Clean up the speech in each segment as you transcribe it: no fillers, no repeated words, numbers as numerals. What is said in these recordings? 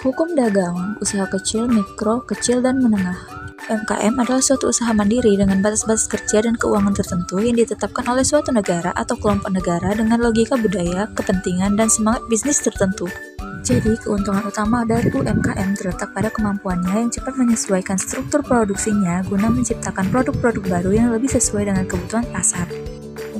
Hukum dagang, usaha kecil, mikro, kecil, dan menengah. UMKM adalah suatu usaha mandiri dengan batas-batas kerja dan keuangan tertentu yang ditetapkan oleh suatu negara atau kelompok negara dengan logika budaya, kepentingan, dan semangat bisnis tertentu. Jadi, keuntungan utama dari UMKM terletak pada kemampuannya yang cepat menyesuaikan struktur produksinya guna menciptakan produk-produk baru yang lebih sesuai dengan kebutuhan pasar.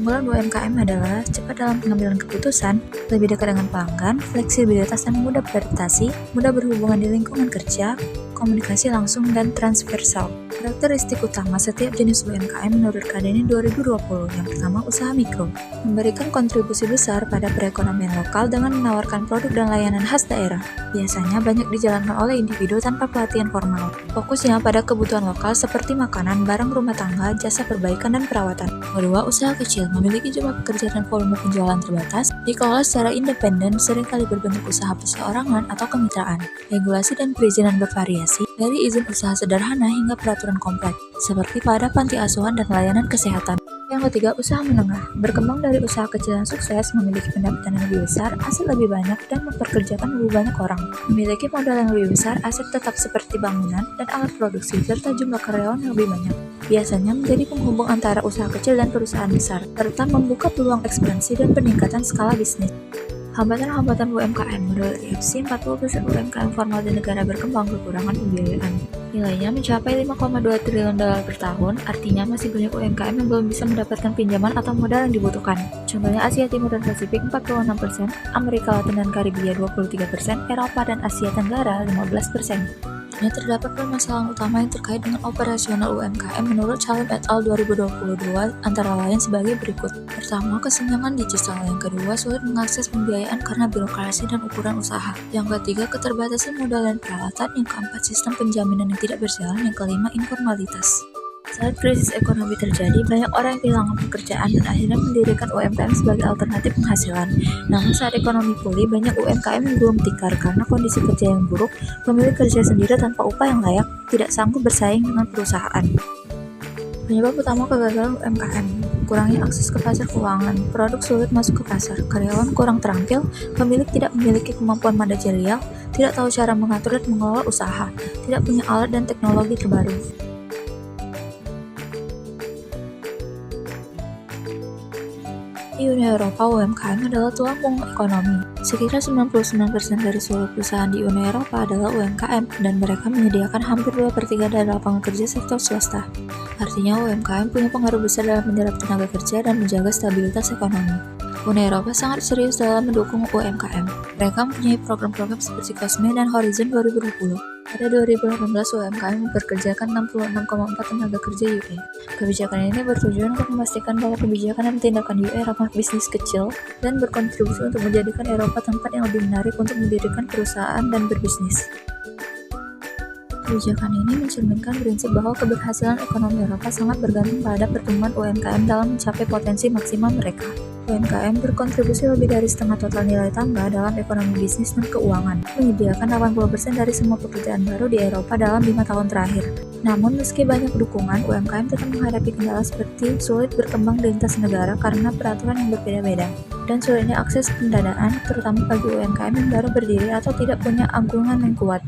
Unggulan UMKM adalah cepat dalam pengambilan keputusan, lebih dekat dengan pelanggan, fleksibilitas dan mudah beradaptasi, mudah berhubungan di lingkungan kerja, komunikasi langsung, dan transversal. Karakteristik utama setiap jenis UMKM menurut Kadeni 2020. Yang pertama, usaha mikro. Memberikan kontribusi besar pada perekonomian lokal dengan menawarkan produk dan layanan khas daerah. Biasanya banyak dijalankan oleh individu tanpa pelatihan formal. Fokusnya pada kebutuhan lokal seperti makanan, barang rumah tangga, jasa perbaikan, dan perawatan. Kedua, usaha kecil. Memiliki jumlah pekerja dan volume penjualan terbatas, dikelola secara independen, seringkali berbentuk usaha perseorangan atau kemitraan. Regulasi dan perizinan bervariasi, dari izin usaha sederhana hingga peraturan kompleks, seperti pada panti asuhan dan layanan kesehatan. Yang ketiga, usaha menengah. Berkembang dari usaha kecil yang sukses, memiliki pendapatan yang lebih besar, aset lebih banyak, dan memperkerjakan lebih banyak orang. Memiliki modal yang lebih besar, aset tetap seperti bangunan dan alat produksi, serta jumlah karyawan yang lebih banyak. Biasanya menjadi penghubung antara usaha kecil dan perusahaan besar, serta membuka peluang ekspansi dan peningkatan skala bisnis. Hambatan-hambatan UMKM. Menurut IFC, 40% UMKM formal di negara berkembang kekurangan pembiayaan. Nilainya mencapai 5,2 triliun dolar per tahun, artinya masih banyak UMKM yang belum bisa mendapatkan pinjaman atau modal yang dibutuhkan. Contohnya Asia Timur dan Pasifik 46%, Amerika Latin dan Karibia 23%, Eropa dan Asia Tenggara 15%. Terdapat permasalahan utama yang terkait dengan operasional UMKM menurut Salim et al. 2022 antara lain sebagai berikut. Pertama, kesenjangan digital. Yang kedua, sulit mengakses pembiayaan karena birokrasi dan ukuran usaha. Yang ketiga, keterbatasan modal dan peralatan. Yang keempat, sistem penjaminan yang tidak berjalan. Yang kelima, informalitas. Saat krisis ekonomi terjadi, banyak orang yang kehilangan pekerjaan dan akhirnya mendirikan UMKM sebagai alternatif penghasilan. Namun saat ekonomi pulih, banyak UMKM yang belum tikar karena kondisi kerja yang buruk, pemilik kerja sendiri tanpa upah yang layak, tidak sanggup bersaing dengan perusahaan. Penyebab utama kegagalan UMKM: kurangnya akses ke pasar keuangan, produk sulit masuk ke pasar, karyawan kurang terampil, pemilik tidak memiliki kemampuan manajerial, tidak tahu cara mengatur dan mengelola usaha, tidak punya alat dan teknologi terbaru. Di Uni Eropa, UMKM adalah tulang punggung ekonomi. Sekitar 99% dari seluruh perusahaan di Uni Eropa adalah UMKM, dan mereka menyediakan hampir 2/3 dari lapangan kerja sektor swasta. Artinya, UMKM punya pengaruh besar dalam menyerap tenaga kerja dan menjaga stabilitas ekonomi. Uni Eropa sangat serius dalam mendukung UMKM. Mereka mempunyai program-program seperti COSME dan Horizon 2020. Pada 2018, UMKM memperkerjakan 66,4 tenaga kerja UE. Kebijakan ini bertujuan untuk memastikan bahwa kebijakan dan tindakan UE ramah bisnis kecil dan berkontribusi untuk menjadikan Eropa tempat yang lebih menarik untuk mendirikan perusahaan dan berbisnis. Kebijakan ini mencerminkan prinsip bahwa keberhasilan ekonomi Eropa sangat bergantung pada pertumbuhan UMKM dalam mencapai potensi maksimal mereka. UMKM berkontribusi lebih dari setengah total nilai tambah dalam ekonomi bisnis dan keuangan, menyediakan 80% dari semua pekerjaan baru di Eropa dalam 5 tahun terakhir. Namun, meski banyak dukungan, UMKM tetap menghadapi kendala seperti sulit berkembang di lintas negara karena peraturan yang berbeda-beda, dan sulitnya akses pendanaan, terutama bagi UMKM yang baru berdiri atau tidak punya anggungan yang kuat.